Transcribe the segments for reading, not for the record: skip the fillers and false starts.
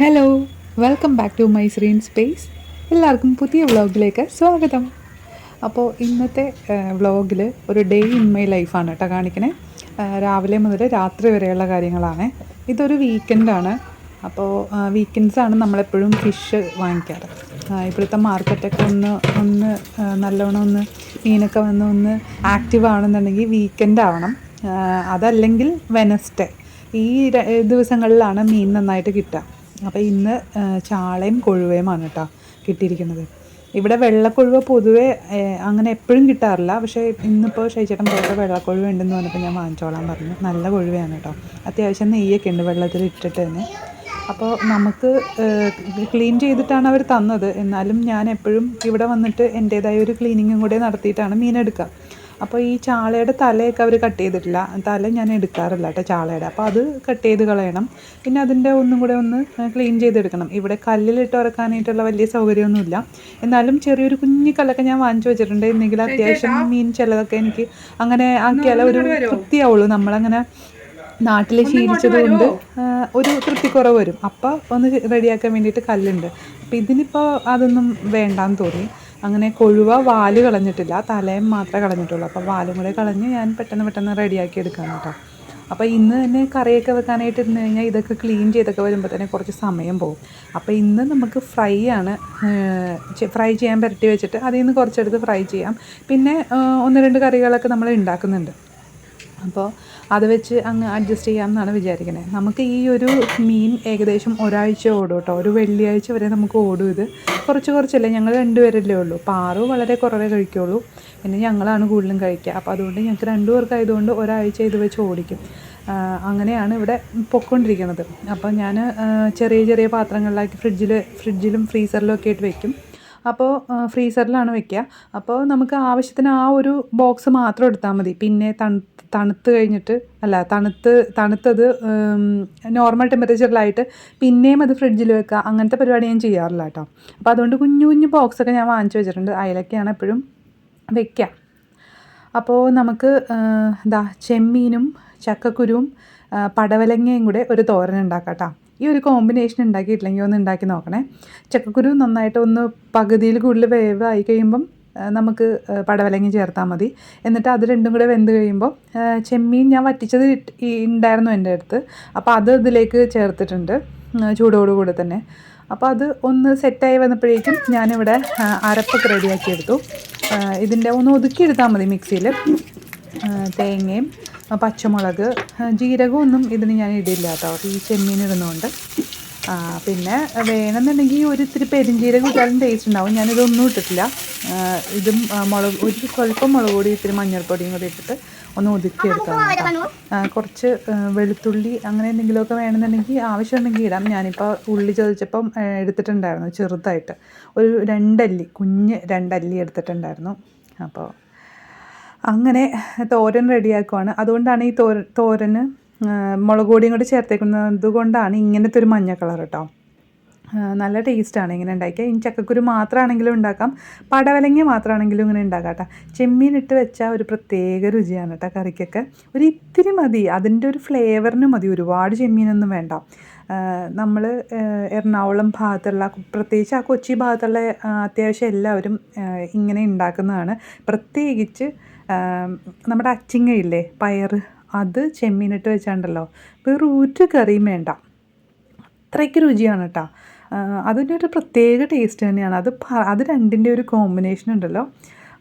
Hello, welcome back to my screen space. എല്ലാവർക്കും പുതിയ വ്ളോഗിലേക്ക് സ്വാഗതം. അപ്പോൾ ഇന്നത്തെ വ്ളോഗിൽ ഒരു ഡേ ഇൻ മൈ ലൈഫാണ് കേട്ടോ കാണിക്കണേ. രാവിലെ മുതൽ രാത്രി വരെയുള്ള കാര്യങ്ങളാണ്. ഇതൊരു വീക്കെൻഡാണ്. അപ്പോൾ വീക്കെൻഡ്സാണ് നമ്മളെപ്പോഴും ഫിഷ് വാങ്ങിക്കാറ്. ഇപ്പോഴത്തെ മാർക്കറ്റൊക്കെ ഒന്ന് നല്ലോണം മീനൊക്കെ ഒന്ന് ആക്റ്റീവ് ആവണമെന്നുണ്ടെങ്കിൽ വീക്കെൻഡ് ആവണം. അതല്ലെങ്കിൽ വെനസ്ഡേ. ഈ ദിവസങ്ങളിലാണ് മീൻ നന്നായിട്ട് കിട്ടുക. അപ്പോൾ ഇന്ന് ചാളയും കൊഴുവയുമാണ് കേട്ടോ കിട്ടിയിരിക്കുന്നത്. ഇവിടെ വെള്ളക്കൊഴുവ പൊതുവേ അങ്ങനെ എപ്പോഴും കിട്ടാറില്ല. പക്ഷേ ഇന്നിപ്പോൾ ഷൈച്ചേട്ടൻ പോയപ്പോൾ വെള്ളക്കൊഴുവ ഉണ്ടെന്ന് പറഞ്ഞപ്പോൾ ഞാൻ വാങ്ങിച്ചോളാൻ പറഞ്ഞു. നല്ല കൊഴുവയാണ് കേട്ടോ. അത്യാവശ്യം നെയ്യൊക്കെ ഉണ്ട് വെള്ളത്തിൽ ഇട്ടിട്ട് തന്നെ. അപ്പോൾ നമുക്ക് ക്ലീൻ ചെയ്തിട്ടാണ് അവർ തന്നത്. എന്നാലും ഞാൻ എപ്പോഴും ഇവിടെ വന്നിട്ട് എൻ്റേതായ ഒരു ക്ലീനിങ്ങും കൂടെ നടത്തിയിട്ടാണ് മീനെടുക്കുക. അപ്പോൾ ഈ ചാളയുടെ തലയൊക്കെ അവർ കട്ട് ചെയ്തിട്ടില്ല. തല ഞാൻ എടുക്കാറില്ല കേട്ടോ ചാളയുടെ. അപ്പോൾ അത് കട്ട് ചെയ്ത് കളയണം. പിന്നെ അതിൻ്റെ ഒന്നും കൂടെ ഒന്ന് ക്ലീൻ ചെയ്തെടുക്കണം. ഇവിടെ കല്ലിലിട്ട് ഉറക്കാനായിട്ടുള്ള വലിയ സൗകര്യമൊന്നുമില്ല. എന്നാലും ചെറിയൊരു കുഞ്ഞു കല്ലൊക്കെ ഞാൻ വാങ്ങിച്ചു വെച്ചിട്ടുണ്ട്. എന്തെങ്കിലും അത്യാവശ്യം മീൻ ചിലതൊക്കെ എനിക്ക് അങ്ങനെ ആക്കിയാലേ ഒരു തൃപ്തിയാവുള്ളൂ. നമ്മളങ്ങനെ നാട്ടിൽ ശീലിച്ചത് കൊണ്ട് ഒരു തൃപ്തിക്കുറവ് വരും. അപ്പോൾ ഒന്ന് റെഡിയാക്കാൻ വേണ്ടിയിട്ട് കല്ലുണ്ട്. അപ്പോൾ ഇതിനിപ്പോൾ അതൊന്നും വേണ്ടാന്ന് തോന്നി. അങ്ങനെ കൊഴുവ വാല് കളഞ്ഞിട്ടില്ല, തലയും മാത്രമേ കളഞ്ഞിട്ടുള്ളൂ. അപ്പോൾ വാലും കൂടെ കളഞ്ഞ് ഞാൻ പെട്ടെന്ന് റെഡിയാക്കി എടുക്കാം കേട്ടോ. അപ്പോൾ ഇന്ന് തന്നെ കറിയൊക്കെ വെക്കാനായിട്ട് ഇരുന്ന് കഴിഞ്ഞാൽ ഇതൊക്കെ ക്ലീൻ ചെയ്തൊക്കെ വരുമ്പോൾ തന്നെ കുറച്ച് സമയം പോകും. അപ്പോൾ ഇന്ന് നമുക്ക് ഫ്രൈ ചെയ്യാൻ പുരട്ടി വെച്ചിട്ട് അതിൽ നിന്ന് കുറച്ചെടുത്ത് ഫ്രൈ ചെയ്യാം. പിന്നെ ഒന്ന് രണ്ട് കറികളൊക്കെ നമ്മൾ ഉണ്ടാക്കുന്നുണ്ട്. അപ്പോൾ അത് വെച്ച് അങ്ങ് അഡ്ജസ്റ്റ് ചെയ്യാമെന്നാണ് വിചാരിക്കുന്നത്. നമുക്ക് ഈ ഒരു മീൻ ഏകദേശം ഒരാഴ്ച ഓടും കേട്ടോ. ഒരു വെള്ളിയാഴ്ച വരെ നമുക്ക് ഓടും. ഇത് കുറച്ചല്ലേ, ഞങ്ങൾ രണ്ടുപേരല്ലേ ഉള്ളൂ. പാറു വളരെ കുറവേ കഴിക്കുകയുള്ളൂ. പിന്നെ ഞങ്ങളാണ് കൂടുതലും കഴിക്കുക. അപ്പോൾ അതുകൊണ്ട് ഞങ്ങൾക്ക് രണ്ടുപേർക്കായതുകൊണ്ട് ഒരാഴ്ച ഇത് വെച്ച് ഓടിക്കും. അങ്ങനെയാണ് ഇവിടെ പൊയ്ക്കൊണ്ടിരിക്കുന്നത്. അപ്പോൾ ഞാൻ ചെറിയ പാത്രങ്ങളിലാക്കി ഫ്രിഡ്ജിലും ഫ്രീസറിലും ഒക്കെ ആയിട്ട് വെക്കും. അപ്പോൾ ഫ്രീസറിലാണ് വെക്കുക. അപ്പോൾ നമുക്ക് ആവശ്യത്തിന് ആ ഒരു ബോക്സ് മാത്രം എടുത്താൽ മതി. പിന്നെ തണുത്ത് കഴിഞ്ഞിട്ട് തണുത്തത് നോർമൽ ടെമ്പറേച്ചറിലായിട്ട് പിന്നെയും അത് ഫ്രിഡ്ജിൽ വെക്കുക. അങ്ങനത്തെ പരിപാടി ഞാൻ ചെയ്യാറില്ല കേട്ടോ. അപ്പോൾ അതുകൊണ്ട് കുഞ്ഞു ബോക്സൊക്കെ ഞാൻ വാങ്ങിച്ചു വെച്ചിട്ടുണ്ട്. അതിലൊക്കെയാണ് എപ്പോഴും വെക്കുക. അപ്പോൾ നമുക്ക് ചെമ്മീനും ചക്കക്കുരുവും പടവലങ്ങയും കൂടെ ഒരു തോരൻ ഉണ്ടാക്കാം കേട്ടോ. ഈ ഒരു കോമ്പിനേഷൻ ഉണ്ടാക്കിയിട്ടില്ലെങ്കിൽ ഒന്ന് ഉണ്ടാക്കി നോക്കണേ. ചക്കക്കുരു നന്നായിട്ട് ഒന്ന് പകുതിയിൽ കൂടുതൽ വേവായി കഴിയുമ്പം നമുക്ക് പടവലങ്ങ ചേർത്താൽ മതി. എന്നിട്ട് അത് രണ്ടും കൂടെ വെന്ത് കഴിയുമ്പോൾ ചെമ്മീൻ ഞാൻ വറ്റിച്ചത് ഉണ്ടായിരുന്നു എൻ്റെ അടുത്ത്. അപ്പോൾ അത് ഇതിലേക്ക് ചേർത്തിട്ടുണ്ട് ചൂടോടുകൂടെ തന്നെ. അപ്പോൾ അത് ഒന്ന് സെറ്റായി വന്നപ്പോഴേക്കും ഞാനിവിടെ അരപ്പൊക്കെ റെഡിയാക്കി എടുത്തു. ഇതിൻ്റെ ഒന്ന് ഒതുക്കിയെടുത്താൽ മതി മിക്സിയിൽ. തേങ്ങയും പച്ചമുളക് ജീരകമൊന്നും ഇതിന് ഞാൻ ഇടില്ല കേട്ടോ, ഈ ചെമ്മീൻ ഇടുന്നതുകൊണ്ട്. പിന്നെ വേണമെന്നുണ്ടെങ്കിൽ ഇത്തിരി പെരിഞ്ജീരകം ഇട്ടാലും ടേസ്റ്റ് ഉണ്ടാവും. ഞാനിതൊന്നും ഇട്ടിട്ടില്ല. ഇതും സ്വല്പം മുളക് പൊടി ഇത്തിരി മഞ്ഞൾപ്പൊടിയും കൂടി ഇട്ടിട്ട് ഒന്ന് ഒതുക്കിയെടുക്കാം. കുറച്ച് വെളുത്തുള്ളി അങ്ങനെ എന്തെങ്കിലുമൊക്കെ വേണമെന്നുണ്ടെങ്കിൽ ആവശ്യമുണ്ടെങ്കിൽ ഇടാം. ഞാനിപ്പോൾ ഉള്ളി ചതച്ചപ്പം എടുത്തിട്ടുണ്ടായിരുന്നു ചെറുതായിട്ട്. ഒരു കുഞ്ഞ് രണ്ടല്ലി എടുത്തിട്ടുണ്ടായിരുന്നു. അപ്പോൾ അങ്ങനെ തോരൻ റെഡിയാക്കുവാണ്. അതുകൊണ്ടാണ് ഈ തോരന് മുളക് പൊടിയും കൂടി ചേർത്തേക്കുന്നത് കൊണ്ടാണ് ഇങ്ങനത്തെ ഒരു മഞ്ഞ കളർ കേട്ടോ. നല്ല ടേസ്റ്റാണ് ഇങ്ങനെ ഉണ്ടാക്കിയാൽ. ഇനി ചക്കക്കുരു മാത്രമാണെങ്കിലും ഉണ്ടാക്കാം, പടവലങ്ങ മാത്രമാണെങ്കിലും ഇങ്ങനെ ഉണ്ടാക്കാം കേട്ടോ. ചെമ്മീൻ ഇട്ട് വെച്ചാൽ ഒരു പ്രത്യേക രുചിയാണ് കേട്ടോ കറിക്കൊക്കെ. ഇത്തിരി മതി, അതിൻ്റെ ഒരു ഫ്ലേവറിന് മതി. ഒരുപാട് ചെമ്മീനൊന്നും വേണ്ട. നമ്മൾ എറണാകുളം ഭാഗത്തുള്ള, പ്രത്യേകിച്ച് ആ കൊച്ചി ഭാഗത്തുള്ള അത്യാവശ്യം എല്ലാവരും ഇങ്ങനെ ഉണ്ടാക്കുന്നതാണ്. പ്രത്യേകിച്ച് നമ്മുടെ അച്ചിങ്ങയില്ലേ, പയർ, അത് ചെമ്മീനിട്ട് വെച്ചാണ്ടല്ലോ വേറെ ഒരു കറിയും വേണ്ട. അത്രയ്ക്ക് രുചിയാണ് കേട്ടോ. അതിൻ്റെ ഒരു പ്രത്യേക ടേസ്റ്റ് തന്നെയാണ്. അത് രണ്ടിൻ്റെ ഒരു കോമ്പിനേഷൻ ഉണ്ടല്ലോ,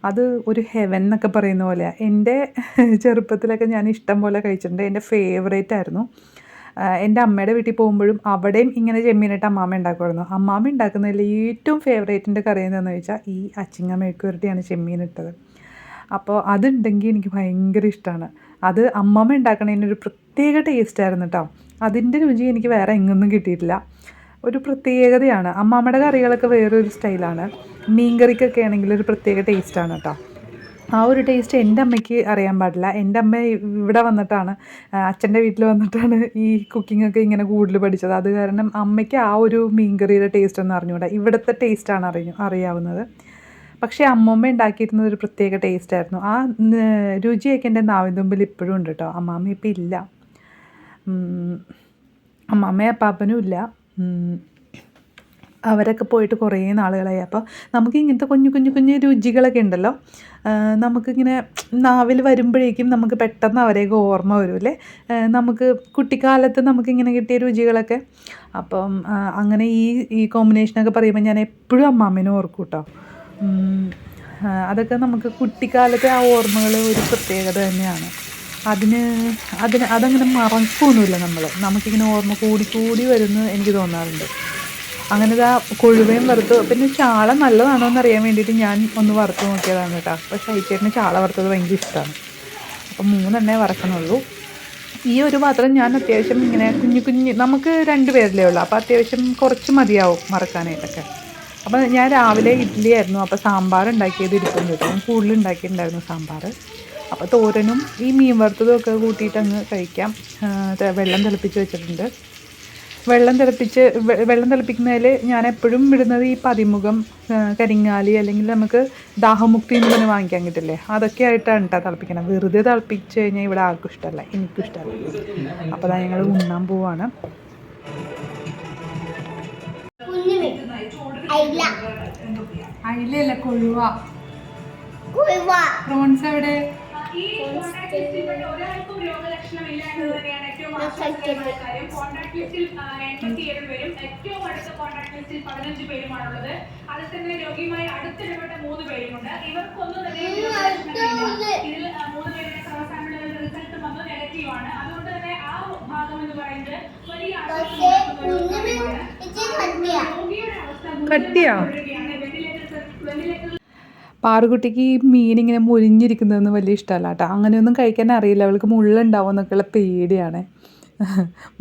അത് ഒരു ഹെവൻ എന്നൊക്കെ പറയുന്ന പോലെ. എൻ്റെ ചെറുപ്പത്തിലൊക്കെ ഞാൻ ഇഷ്ടം പോലെ കഴിച്ചിട്ടുണ്ട്. എൻ്റെ ഫേവറേറ്റ് ആയിരുന്നു. എൻ്റെ അമ്മയുടെ വീട്ടിൽ പോകുമ്പോഴും അവിടെയും ഇങ്ങനെ ചെമ്മീനിട്ട് അമ്മാമ്മ ഉണ്ടാക്കുമായിരുന്നു. അമ്മാമ്മ ഉണ്ടാക്കുന്നതിൽ ഏറ്റവും ഫേവറേറ്റിൻ്റെ കറി എന്താണെന്ന് ചോദിച്ചാൽ ഈ അച്ചിങ്ങ മെഴുക്കുവരട്ടിയാണ് ചെമ്മീനിട്ടത്. അപ്പോൾ അതുണ്ടെങ്കിൽ എനിക്ക് ഭയങ്കര ഇഷ്ടമാണ്. അത് അമ്മമ്മ ഉണ്ടാക്കണതിനൊരു പ്രത്യേക ടേസ്റ്റായിരുന്നു കേട്ടോ. അതിൻ്റെ രുചി എനിക്ക് വേറെ എങ്ങൊന്നും കിട്ടിയിട്ടില്ല. ഒരു പ്രത്യേകതയാണ്. അമ്മാമ്മയുടെ കറികളൊക്കെ വേറൊരു സ്റ്റൈലാണ്. മീൻ കറിക്കൊക്കെ ആണെങ്കിൽ ഒരു പ്രത്യേക ടേസ്റ്റാണ് കേട്ടോ. ആ ഒരു ടേസ്റ്റ് എൻ്റെ അമ്മയ്ക്ക് അറിയാൻ പാടില്ല. എൻ്റെ അമ്മ ഇവിടെ വന്നിട്ടാണ്, അച്ഛൻ്റെ വീട്ടിൽ വന്നിട്ടാണ് ഈ കുക്കിങ്ങൊക്കെ ഇങ്ങനെ കൂടുതൽ പഠിച്ചത്. അത് കാരണം അമ്മയ്ക്ക് ആ ഒരു മീൻ കറിയുടെ ടേസ്റ്റ് ഒന്നും അറിഞ്ഞുകൂടാ. ഇവിടുത്തെ ടേസ്റ്റാണ് അറിയാവുന്നത്. പക്ഷേ അമ്മമ്മ ഉണ്ടാക്കിയിരുന്നത് ഒരു പ്രത്യേക ടേസ്റ്റായിരുന്നു. ആ രുചിയൊക്കെ എൻ്റെ നാവിൻ തുമ്പിൽ ഇപ്പോഴും ഉണ്ട് കേട്ടോ. അമ്മാമ്മ ഇപ്പം ഇല്ല, അമ്മാമ്മയും അപ്പാപ്പനും ഇല്ല. അവരൊക്കെ പോയിട്ട് കുറേ നാളുകളായി. അപ്പോൾ നമുക്ക് ഇങ്ങനത്തെ കുഞ്ഞു കുഞ്ഞു കുഞ്ഞു രുചികളൊക്കെ ഉണ്ടല്ലോ, നമുക്കിങ്ങനെ നാവിൽ വരുമ്പോഴേക്കും നമുക്ക് പെട്ടെന്ന് അവരെയൊക്കെ ഓർമ്മ വരുമല്ലേ, നമുക്ക് കുട്ടിക്കാലത്ത് നമുക്കിങ്ങനെ കിട്ടിയ രുചികളൊക്കെ. അപ്പം അങ്ങനെ ഈ കോമ്പിനേഷനൊക്കെ പറയുമ്പോൾ ഞാൻ എപ്പോഴും അമ്മാമ്മേനെ ഓർക്കും കേട്ടോ. അതൊക്കെ നമുക്ക് കുട്ടിക്കാലത്തെ ആ ഓർമ്മകൾ ഒരു പ്രത്യേകത തന്നെയാണ്. അതങ്ങനെ മറക്കൊന്നുമില്ല നമുക്കിങ്ങനെ ഓർമ്മ കൂടി വരുമെന്ന് എനിക്ക് തോന്നാറുണ്ട്. അങ്ങനെ ഇതാ കൊഴുവയും വറുത്ത്, പിന്നെ ചാള നല്ലതാണോ എന്നറിയാൻ വേണ്ടിയിട്ട് ഞാൻ ഒന്ന് വറുത്ത് നോക്കിയതാണ് കേട്ടോ. അപ്പോൾ ഷൈച്ചേട്ടന് ചാള വറുത്തത് ഭയങ്കര ഇഷ്ടമാണ്. അപ്പം 3 വറക്കണുള്ളൂ. ഈ ഒരു പാത്രം ഞാൻ അത്യാവശ്യം ഇങ്ങനെ കുഞ്ഞു നമുക്ക് 2 പേരല്ലേ ഉള്ളൂ, അപ്പോൾ അത്യാവശ്യം കുറച്ച് മതിയാവും വറക്കാനായിട്ടൊക്കെ. അപ്പോൾ ഞാൻ രാവിലെ ഇഡ്ഡലി ആയിരുന്നു, അപ്പോൾ സാമ്പാർ ഉണ്ടാക്കിയത് ഇരിക്കുന്നു കേട്ടോ. ഞാൻ കൂടുതൽ ഉണ്ടാക്കിയിട്ടുണ്ടായിരുന്നു സാമ്പാർ. അപ്പോൾ തോരനും ഈ മീൻ വറുത്തതും ഒക്കെ കൂട്ടിയിട്ട് അങ്ങ് കഴിക്കാം. വെള്ളം തിളപ്പിച്ച് വെച്ചിട്ടുണ്ട്. വെള്ളം തിളപ്പിക്കുന്നതിൽ ഞാൻ എപ്പോഴും ഇടുന്നത് ഈ പതിമുഖം, കരിങ്ങാലി, അല്ലെങ്കിൽ നമുക്ക് ദാഹമുക്തി എന്ന് പറഞ്ഞ് വാങ്ങിക്കാൻ കിട്ടില്ലേ, അതൊക്കെ ആയിട്ടാണ് കേട്ടോ തിളപ്പിക്കണം. വെറുതെ തിളപ്പിച്ച് കഴിഞ്ഞാൽ ഇവിടെ ആർക്കും ഇഷ്ടമല്ല, എനിക്കും ഇഷ്ടമല്ല. അപ്പോൾ അതാ ഞങ്ങൾ ഉണ്ണാൻ പോവാണ്. അയിലല്ല, കൊഴുവ. പ്രോൺസ് എവിടെ? ഒരാൾക്കും രോഗലക്ഷണമില്ല എന്ന് തന്നെയാണ് ഏറ്റവും ആശ്വാസകരമായ കാര്യം. കോൺടാക്ട് ലിസ്റ്റിൽ 87 പേരും ഏറ്റവും അടുത്ത കോൺടാക്ട് ലിസ്റ്റിൽ 15 പേരുമാണുള്ളത്. അതിൽ തന്നെ രോഗിയുമായി അടുത്തിടപെട്ട 3 പേരുമുണ്ട്. ഇവർക്കൊന്നും തന്നെ രോഗലക്ഷണമില്ല. ഇതിൽ 3 പേരുടെ സാമ്പിളുകളുടെ റിസൾട്ട് വന്നു നെഗറ്റീവ് ആണ്. അതുകൊണ്ട് തന്നെ ആ ഭാഗം എന്ന് പറയുന്നത് വലിയ ആശ്വാസം. രോഗിയുടെ അവസ്ഥ പാറുകുട്ടിക്ക് ഈ മീനിങ്ങനെ മുരിഞ്ഞിരിക്കുന്നതൊന്നും വലിയ ഇഷ്ടമല്ല കേട്ടോ. അങ്ങനെയൊന്നും കഴിക്കാൻ അറിയില്ല, അവൾക്ക് മുള്ളുണ്ടാവും എന്നൊക്കെയുള്ള പേടിയാണ്.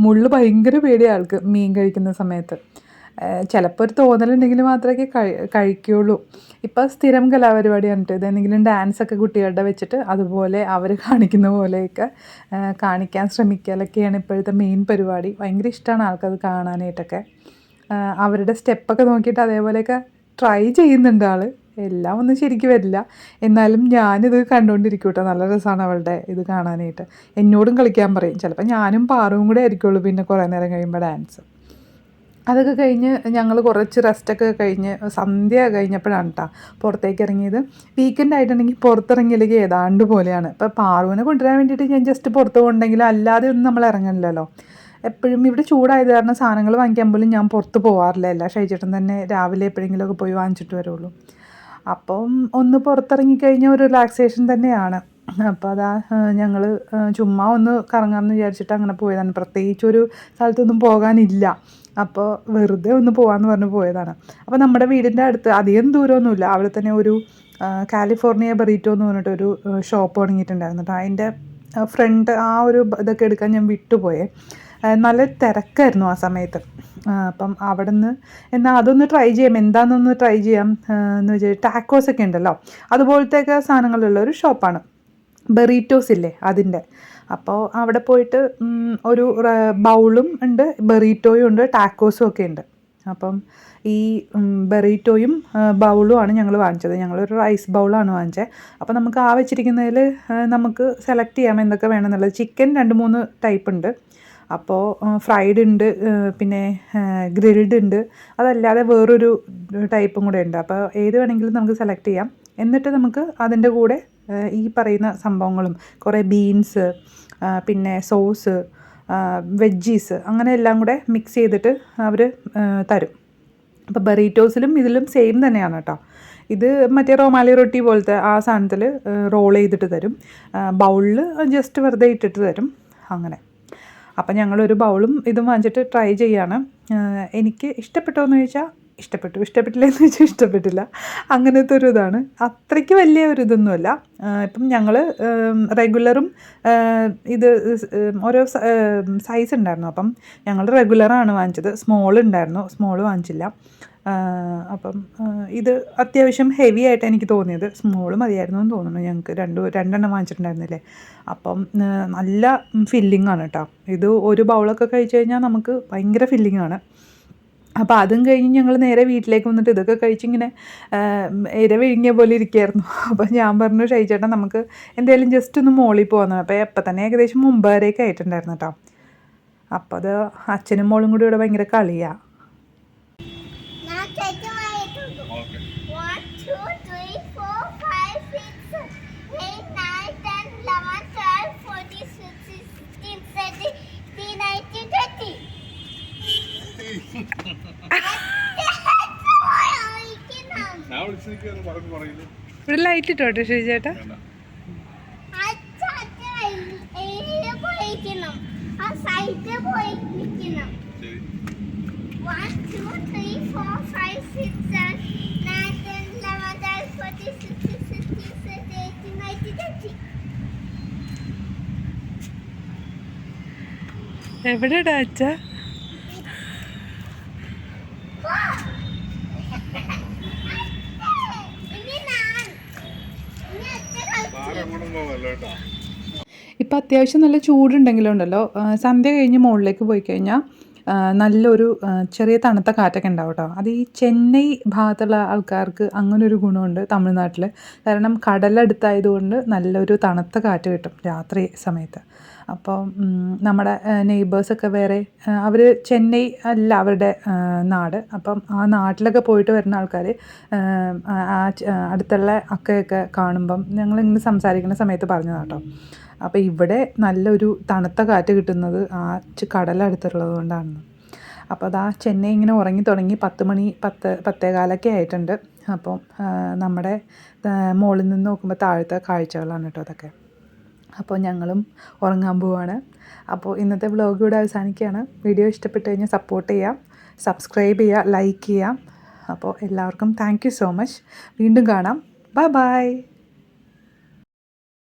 മുള്ള് ഭയങ്കര പേടിയാണ് ആൾക്ക് മീൻ കഴിക്കുന്ന സമയത്ത്. ചിലപ്പോൾ ഒരു തോന്നലുണ്ടെങ്കിൽ മാത്രമേ കഴിക്കുകയുള്ളൂ. ഇപ്പോൾ സ്ഥിരം കലാപരിപാടിയാണ് കേട്ടോ. ഇതെന്തെങ്കിലും ഡാൻസൊക്കെ കുട്ടികളുടെ വെച്ചിട്ട് അതുപോലെ അവർ കാണിക്കുന്ന പോലെയൊക്കെ കാണിക്കാൻ ശ്രമിക്കലൊക്കെയാണ് ഇപ്പോഴത്തെ മെയിൻ പരിപാടി. ഭയങ്കര ഇഷ്ടമാണ് ആൾക്കത് കാണാനായിട്ടൊക്കെ. അവരുടെ സ്റ്റെപ്പൊക്കെ നോക്കിയിട്ട് അതേപോലെയൊക്കെ ട്രൈ ചെയ്യുന്നുണ്ട് ആൾ. എല്ലാം ഒന്നും ശരിക്കും വരില്ല, എന്നാലും ഞാനിത് കണ്ടുകൊണ്ടിരിക്കും കേട്ടോ. നല്ല രസമാണ് അവളുടെ ഇത് കാണാനായിട്ട്. എന്നോടും കളിക്കാൻ പറയും. ചിലപ്പോൾ ഞാനും പാറും കൂടെ ആയിരിക്കുള്ളൂ പിന്നെ കുറേ നേരം കഴിയുമ്പോൾ ഡാൻസ്. അതൊക്കെ കഴിഞ്ഞ് ഞങ്ങൾ കുറച്ച് റെസ്റ്റൊക്കെ കഴിഞ്ഞ് സന്ധ്യ കഴിഞ്ഞപ്പോഴാണ് കേട്ടോ പുറത്തേക്ക് ഇറങ്ങിയത്. വീക്കെൻഡ് ആയിട്ടുണ്ടെങ്കിൽ പുറത്തിറങ്ങിയില്ലെങ്കിൽ ഏതാണ്ട് പോലെയാണ്. ഇപ്പോൾ പാറുവിനെ കൊണ്ടുവരാൻ വേണ്ടിയിട്ട് ഞാൻ ജസ്റ്റ് പുറത്ത് പോകുന്നുണ്ടെങ്കിലും അല്ലാതെ ഒന്നും നമ്മൾ ഇറങ്ങണില്ലല്ലോ. എപ്പോഴും ഇവിടെ ചൂടായത് കാരണം സാധനങ്ങൾ വാങ്ങിക്കാൻ പോലും ഞാൻ പുറത്ത് പോകാറില്ല. എല്ലാ ഷൈചേട്ടൻ തന്നെ രാവിലെ എപ്പോഴെങ്കിലുമൊക്കെ പോയി വാങ്ങിച്ചിട്ട് വരുള്ളൂ. അപ്പം ഒന്ന് പുറത്തിറങ്ങിക്കഴിഞ്ഞാൽ ഒരു റിലാക്സേഷൻ തന്നെയാണ്. അപ്പോൾ അതാ ഞങ്ങൾ ചുമ്മാ ഒന്ന് കറങ്ങാമെന്ന് വിചാരിച്ചിട്ട് അങ്ങനെ പോയതാണ്. പ്രത്യേകിച്ചൊരു സ്ഥലത്തൊന്നും പോകാനില്ല, അപ്പോൾ വെറുതെ ഒന്ന് പോകാമെന്ന് പറഞ്ഞ് പോയതാണ്. അപ്പോൾ നമ്മുടെ വീടിൻ്റെ അടുത്ത് അധികം ദൂരമൊന്നുമില്ല, അവിടെ തന്നെ ഒരു കാലിഫോർണിയ ബറീറ്റോ എന്ന് പറഞ്ഞിട്ടൊരു ഷോപ്പ് തുടങ്ങിയിട്ടുണ്ടായിരുന്നു കേട്ടോ. അതിൻ്റെ ഫ്രണ്ട് ആ ഒരു ഇതൊക്കെ എടുക്കാൻ ഞാൻ വിട്ടുപോയേ. നല്ല തിരക്കായിരുന്നു ആ സമയത്ത്. അപ്പം അവിടെ നിന്ന് എന്നാൽ അതൊന്ന് ട്രൈ ചെയ്യാം, എന്താണെന്നൊന്ന് ട്രൈ ചെയ്യാം എന്ന് വെച്ചാൽ ടാക്കോസൊക്കെ ഉണ്ടല്ലോ, അതുപോലത്തെയൊക്കെ സാധനങ്ങളുള്ള ഒരു ഷോപ്പാണ്. ബെറീറ്റോസ് ഇല്ലേ അതിൻ്റെ. അപ്പോൾ അവിടെ പോയിട്ട് ഒരു ബൗളും ഉണ്ട്, ബെറീറ്റോയും ഉണ്ട്, ടാക്കോസും ഒക്കെ ഉണ്ട്. അപ്പം ഈ ബെറീറ്റോയും ബൗളുമാണ് ഞങ്ങൾ വാങ്ങിച്ചത്. ഞങ്ങളൊരു റൈസ് ബൗളാണ് വാങ്ങിച്ചത്. അപ്പോൾ നമുക്ക് ആ വെച്ചിരിക്കുന്നതിൽ നമുക്ക് സെലക്ട് ചെയ്യാം എന്തൊക്കെ വേണമെന്നുള്ളത്. ചിക്കൻ 2-3 ടൈപ്പ് ഉണ്ട്. അപ്പോൾ ഫ്രൈഡ് ഉണ്ട്, പിന്നെ ഗ്രിൽഡ് ഉണ്ട്, അതല്ലാതെ വേറൊരു ടൈപ്പും കൂടെ ഉണ്ട്. അപ്പോൾ ഏത് വേണമെങ്കിലും നമുക്ക് സെലക്ട് ചെയ്യാം. എന്നിട്ട് നമുക്ക് അതിൻ്റെ കൂടെ ഈ പറയുന്ന സംഭവങ്ങളും കുറേ ബീൻസ്, പിന്നെ സോസ്, വെജ്ജീസ്, അങ്ങനെ എല്ലാം കൂടെ മിക്സ് ചെയ്തിട്ട് അവർ തരും. അപ്പോൾ ബറീറ്റോസിലും ഇതിലും സെയിം തന്നെയാണ് കേട്ടോ. ഇത് മറ്റേ റോമാലി റൊട്ടി പോലത്തെ ആ സാധനത്തിൽ റോൾ ചെയ്തിട്ട് തരും. ബൗളിൽ ജസ്റ്റ് വെറുതെ ഇട്ടിട്ട് തരും അങ്ങനെ. അപ്പം ഞങ്ങളൊരു ബൗളും ഇതും വാങ്ങിച്ചിട്ട് ട്രൈ ചെയ്യാണ്. എനിക്ക് ഇഷ്ടപ്പെട്ടോ എന്ന് ചോദിച്ചാൽ ഇഷ്ടപ്പെട്ടു, ഇഷ്ടപ്പെട്ടില്ലെന്ന് വെച്ചാൽ ഇഷ്ടപ്പെട്ടില്ല. അങ്ങനത്തെ ഒരു ഇതാണ്. അത്രയ്ക്ക് വലിയ ഒരു ഇതൊന്നുമല്ല. ഇപ്പം ഞങ്ങൾ റെഗുലറും ഇത് ഓരോ സൈസ് ഉണ്ടായിരുന്നു. അപ്പം ഞങ്ങൾ റെഗുലറാണ് വാങ്ങിച്ചത്. സ്മോൾ ഉണ്ടായിരുന്നു, സ്മോൾ വാങ്ങിച്ചില്ല. അപ്പം ഇത് അത്യാവശ്യം ഹെവി ആയിട്ട് എനിക്ക് തോന്നിയത്. സ്മോൾ മതിയായിരുന്നു എന്ന് തോന്നുന്നു. ഞങ്ങൾക്ക് രണ്ടെണ്ണം വാങ്ങിച്ചിട്ടുണ്ടായിരുന്നില്ലേ. അപ്പം നല്ല ഫില്ലിംഗ് ആണ് കേട്ടോ. ഇത് ഒരു ബൗളൊക്കെ കഴിച്ച് കഴിഞ്ഞാൽ നമുക്ക് ഭയങ്കര ഫില്ലിംഗ് ആണ്. അപ്പോൾ അതും കഴിഞ്ഞ് ഞങ്ങൾ നേരെ വീട്ടിലേക്ക് വന്നിട്ട് ഇതൊക്കെ കഴിച്ചിങ്ങനെ ഇര വിഴുങ്ങിയ പോലെ ഇരിക്കുകയായിരുന്നു. അപ്പോൾ ഞാൻ പറഞ്ഞു, ഷൈചേട്ടൻ നമുക്ക് എന്തായാലും ജസ്റ്റ് ഒന്ന് മോളിൽ പോകാമെന്ന്. അപ്പോൾ എപ്പോൾ തന്നെ ഏകദേശം 9:30 ആയിട്ടുണ്ടായിരുന്നു കേട്ടോ. അപ്പോൾ അത് അച്ഛനും മോളും കൂടി ഇവിടെ ഭയങ്കര കളിയാണ്. ഓക്കെ 1, 2, 3, 4, 5, 6, 8, 9, 10, 11, 12, 14, 15, 16, 17, 18, 19, 20. ഞാൻ വിളിച്ചിരിക്കുന്നു പറയുന്നു ഇവിടെ ലൈറ്റ് ഇട്ടോട്ടെ ശ്രീ ചേട്ടാ. വേണ്ട ആ സൈഡിൽ പോയി നിൽക്കണം. ശരി 1, 2, 3, 4, 5, 6, 7, 9, 10, 11, 12, 14, 15, 16, 17, 18, 19, 20. എവിടെടാ അച്ഛാ? താരം അങ്ങോട്ടും പോവല്ലോ കേട്ടോ ഇപ്പം അത്യാവശ്യം നല്ല ചൂടുണ്ടെങ്കിലും ഉണ്ടല്ലോ, സന്ധ്യ കഴിഞ്ഞ് മുകളിലേക്ക് പോയി കഴിഞ്ഞാൽ നല്ലൊരു ചെറിയ തണുത്ത കാറ്റൊക്കെ ഉണ്ടാവും കേട്ടോ. അത് ഈ ചെന്നൈ ഭാഗത്തുള്ള ആൾക്കാർക്ക് അങ്ങനൊരു ഗുണമുണ്ട് തമിഴ്നാട്ടിൽ. കാരണം കടലടുത്തായതുകൊണ്ട് നല്ലൊരു തണുത്ത കാറ്റ് കിട്ടും രാത്രി സമയത്ത്. അപ്പോൾ നമ്മുടെ നെയ്ബേഴ്സൊക്കെ വേറെ അവർ ചെന്നൈ അല്ല അവരുടെ നാട്. അപ്പം ആ നാട്ടിലൊക്കെ പോയിട്ട് വരുന്ന ആൾക്കാർ അടുത്തുള്ള അക്കയൊക്കെ കാണുമ്പം ഞങ്ങളിങ്ങനെ സംസാരിക്കുന്ന സമയത്ത് പറഞ്ഞതാണ് കേട്ടോ. അപ്പോൾ ഇവിടെ നല്ലൊരു തണുത്ത കാറ്റ് കിട്ടുന്നത് ആ കടലടുത്തുള്ളത് കൊണ്ടാണ്. അപ്പോൾ അതാ ചെന്നൈ ഇങ്ങനെ ഉറങ്ങി തുടങ്ങി 10 മണി 10 ആയിട്ടുണ്ട്. അപ്പം നമ്മുടെ മുകളിൽ നിന്ന് നോക്കുമ്പോൾ താഴത്തെ കാഴ്ചകളാണ് കേട്ടോ അതൊക്കെ. അപ്പോൾ ഞങ്ങളും ഉറങ്ങാൻ പോവാണ്. അപ്പോൾ ഇന്നത്തെ വ്ലോഗ് ഇവിടെ അവസാനിക്കുകയാണ്. വീഡിയോ ഇഷ്ടപ്പെട്ട് കഴിഞ്ഞാൽ സപ്പോർട്ട് ചെയ്യാം, സബ്സ്ക്രൈബ് ചെയ്യുക, ലൈക്ക് ചെയ്യാം. അപ്പോൾ എല്ലാവർക്കും താങ്ക് യു സോ മച്ച്. വീണ്ടും കാണാം. Bye bye.